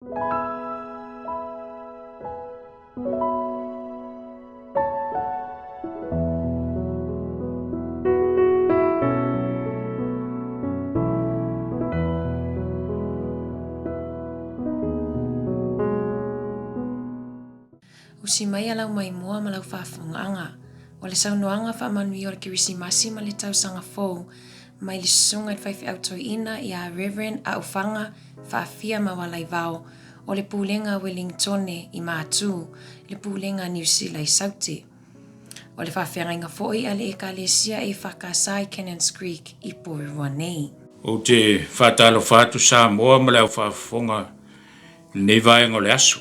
Usi mai alau mai mua ma lau whaafungaanga. O le saunoanga whaamanui o le kirisimasi ma le tausanga fou. Mai le sunga whaifi autoina i a Reverend a ufanga whaafia ma walai vau. O le pūlenga Wellingtone i Mātū, le pūlenga New Zealand i Sauti. O le whaafeanga inga foi a le ekalesia e whakasai Cannons Creek i Porua nei. O te whatalo whatu sa moa ma lau whaafonga nei vaenga o le asu.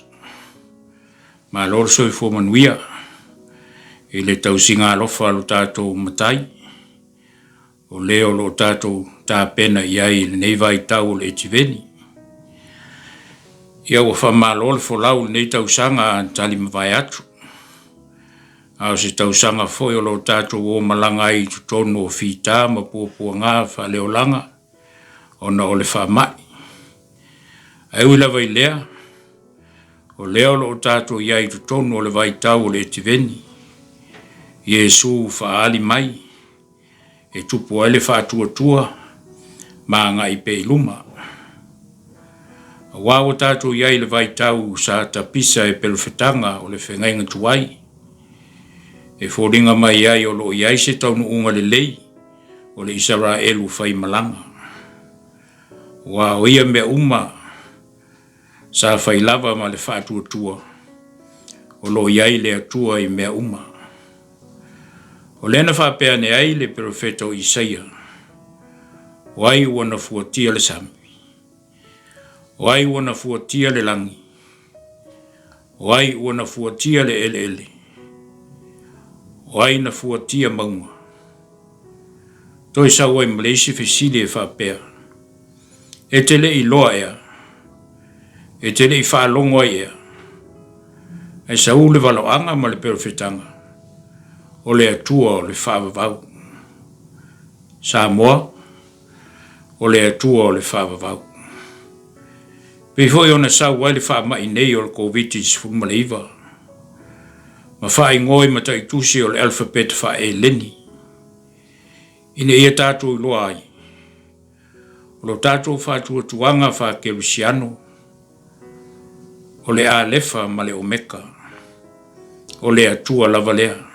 Ma lor so I manuia e le tausinga alofa alo tātou matai. O leo lo tātou tā pena iai le nei vai tau le etiveni. Ia wa whamalo le folau nei tausanga tali mawai atu. Ao se tausanga foi o lo tātou o malangai tutono o fita ma pua ngā wha leo langa. Ona o le whamai. Au ila vai lea. O leo lo tātou iai tutono o le vai tau o le etiveni. Iesu whaali mai. E tupu ele whātua ma ngā I pe luma. Wa o tātou iai le vai tau sa tapisa e pelofetanga o le whengainga tuai. E whoringa mai iai o lo iai se taunu unga le lei o le Israelu whai malanga. Wa o ia mea uma sa whai lava ma le whātua o lo iai le atua I mea uma. O lena whapea ne ai le profeta o Isaia. Wai wana fuatia le sami. Wai wana fuatia le langi. Wai wana fuatia le ele. Wai na fuatia maunga. Toi sa wai Malaysia fesili e whapea. E tele I loa ea. E tele I whaalongo ea. E sa ule waloanga ma le profetanga. O le atua o le whaavavau. Samoa, o le atua o le whaavavau. Pefoi ona sau wai le whaamai nei o le COVID-19 fumaleiva. Ma whaai ngoi mata I tusi o le alfabet wha e leni. Ine ia tātou I loa ai. O lo tātou whātua tuanga wha kerusiano. O le alefa ma le omeka. O le atua lavalea.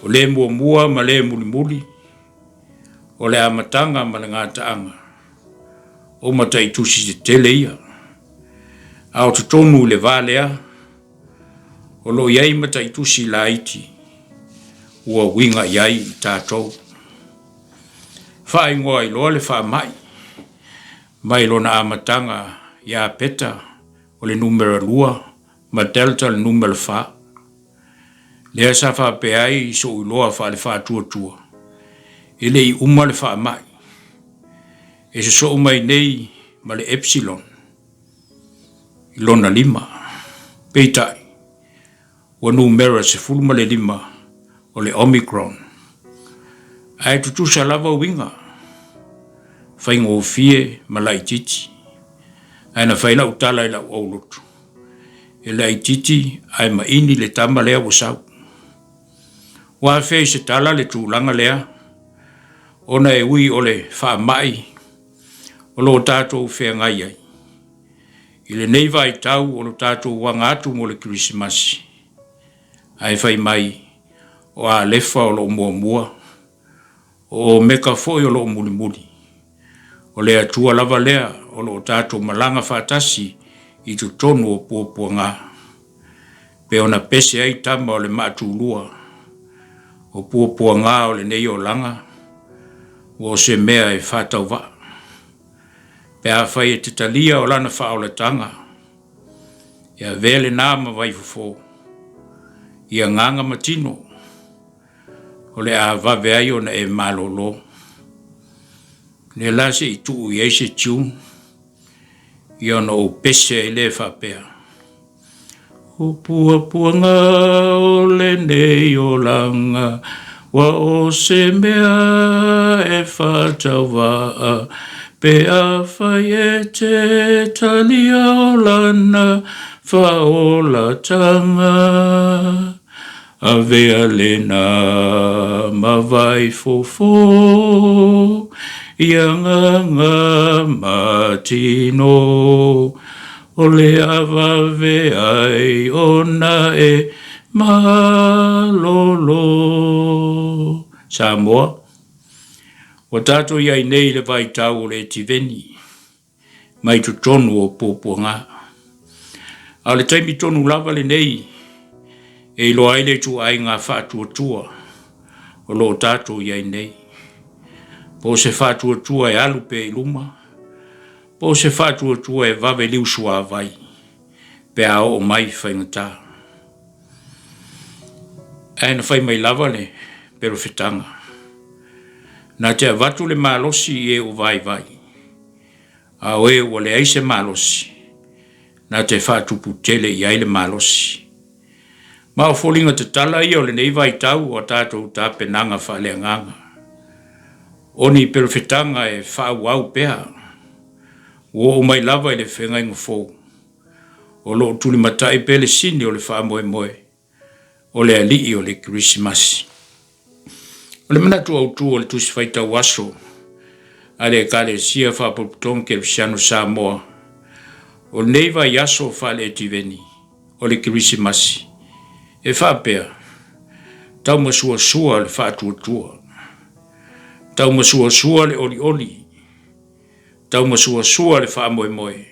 O le mua ma le muli. O le amatanga ma le ngātaanga. O mata I tusi te tele ia. A o tutonu le valea. O lo iai mata I tusi la iti. Ua winga iai I tātou. Whae ngoa I loa le wha mai. Mai lo na amatanga ia peta. O le numero lua. Ma delta le numero wha. Lea sa wha pe ai I so uloa wha le wha tua. Ele I uma le wha mai. E se so mai nei ma le epsilon. I lona 5. Peitai. Wa numera se fulma le 5. O le omicron. Ai tutu sa lava winga. Whaingo fie ma lai titi. Ai na whaila utala I la uaulutu. E lai titi ai ma ini le tama lea wasau. Wa fei se tala le tūlanga lea. Ona e ui o le wha mai. O lo tātou whea ngai ai. I le nei vai tau o lo tātou wangatu mo le kirisimasi. Ai whai mai. O a lefa o lo mua. O meka foi o lo muli. O le atua lava lea o lo tātou malanga whatasi I tu tonu o pua ngā. Pe ona pese ai tama o le mātulua. O pua ngā o le nei o langa. O se mea e whatau wa. Pe a whai e te talia o lana wha o le tanga. Ia vele nāma vai fufo. Ia nganga matino. O le a vave ai o na e malolo. Le lase I tuu I eise tiu. Ia no o pese e le whapea. O pua ngā o le nei o langa. Wa o se mea e whatau wa. pe a whai e te talia o lana whaola tanga. A vea lena mawai fofo, ianga ngā matino, o le awa veai ona e malolo. Samoa. O tātou iai nei le vai tau o le tiveni, mai tu tonu o pōpuanga. A le taimi tonu lava le nei, e ilo aile tu ai ngā whātua tua, o lo tātou iai nei. Po se whātua tua e alupe i luma, po se whātua tua e vawe liusua vai, pe a o mai whaingatā. Aina whai mai lava le, pero whetanga. Nā te avatu le malosi e o vai vai. A oe o le aise malosi. Nā te whātupu tele i aile malosi. Ma o fōlinga te tala i o le nei vai tau o tātou tā penanga whale nganga. Oni perfetanga e whāu au pēha. O mai lava i le whenga ingo fōu. O lo tuli matai pele sini o le wha moe moe. O le alii o le Krismasi. O le manatu au tu o le tusi whaita waso, a le kare sia whapoputong ke Luciano Samoa, o le neiva yaso whale e tiveni, o le Krismasi, e whapea, tau masua sua le whātua tua, tau masua sua le oli oli, tau masua sua le wha moe moe,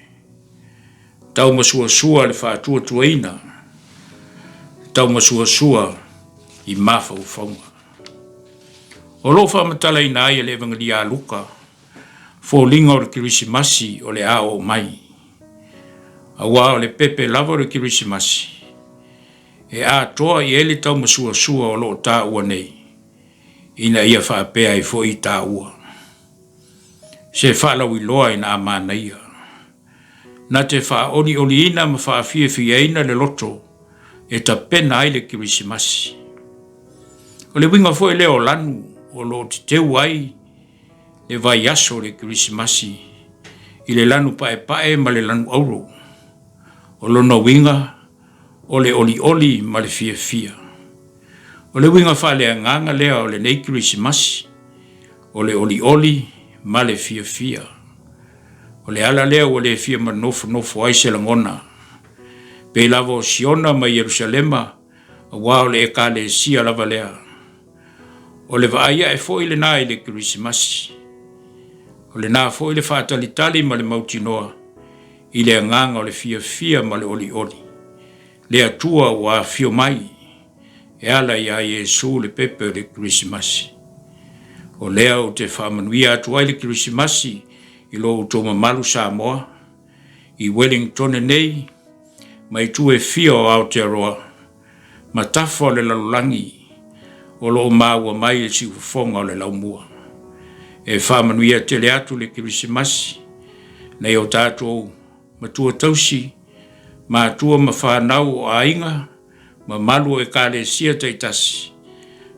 tau masua sua le whātua tuaina, tau masua sua i mafa ufaunga. O lo wha matala i nai e le evangelia a Luka, fō linga o le Krismasi o le a o mai. A wā o le pepe lava o le Krismasi, e a toa i ele tau masua sua o lo tā ua nei, ina ia wha pēa i fō i tā ua. Se whalau i loa i nā mana ia. Na te wha oli oli ina ma wha fie fie ina le loto, e ta pena ai le Krismasi. O le winga fō i leo lanu, o lo te teu ai, le vai aso le Krismasi, i le lanu pae ma le lanu auro, o lo no winga, o le oli oli ma le fia fia. O le winga wha le nganga lea o le nei Krismasi, o le oli oli ma le fia fia. O le ala lea o le fia ma nofo ai se langona, pe lava o Siona ma Yerusalema, a wā o le eka le sia lava lea. O le vaia e fo ile nā i le Krismasi. O le nā fo ile whātalitali ma le mautinoa, i le nganga o le fia fia ma le oli oli. Le atua o a fio mai, e ala i a Yesu le pepe o le Krismasi. O lea o te whamanuia atua i le Krismasi, i lo o tō mamalu Samoa, i Wellington e nei, mai tu e fia o Aotearoa, ma tafo le lalulangi, o lo maua mai e si ufonga o le laumua. E whamanuia tele atu le Krismasi, nei o tātou matua tausi, ma atua ma whanau o ainga, ma malu e kāle sia taitasi,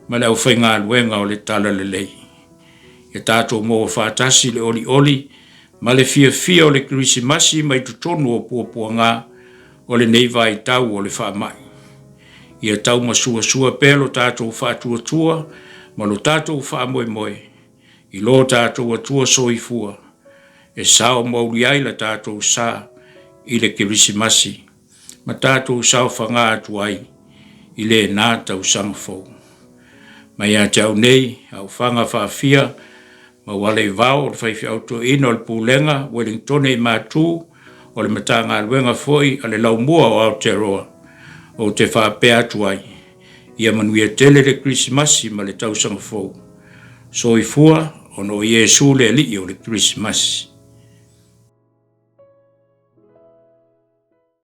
ma leo whainga aluenga o le tala le lei. E tātou mo o whātasi le oli oli, ma le fia fia o le Krismasi mai tutonu o puapuanga o le neivai tau o le whamai. Ia tau masua sua pelo tātou whātua tua, ma lo tātou whamoe moe, i lo tātou atua soifua, e sao mauri ai la tātou sa i le Krismasi, ma tātou sao whanga atu ai, i le nā tau sangfou. Ma ia tau nei, au whanga whawhia, ma wale vau o whaifi auto ino le pūlenga, Wellington e mātū, o le matanga aluenga foi, a le laumua o Aotearoa, o te whapea atu ai, ia manuia tele le Krismasi ma le tau sangfou. So i fua, ono Yesu le li o le Krismasi.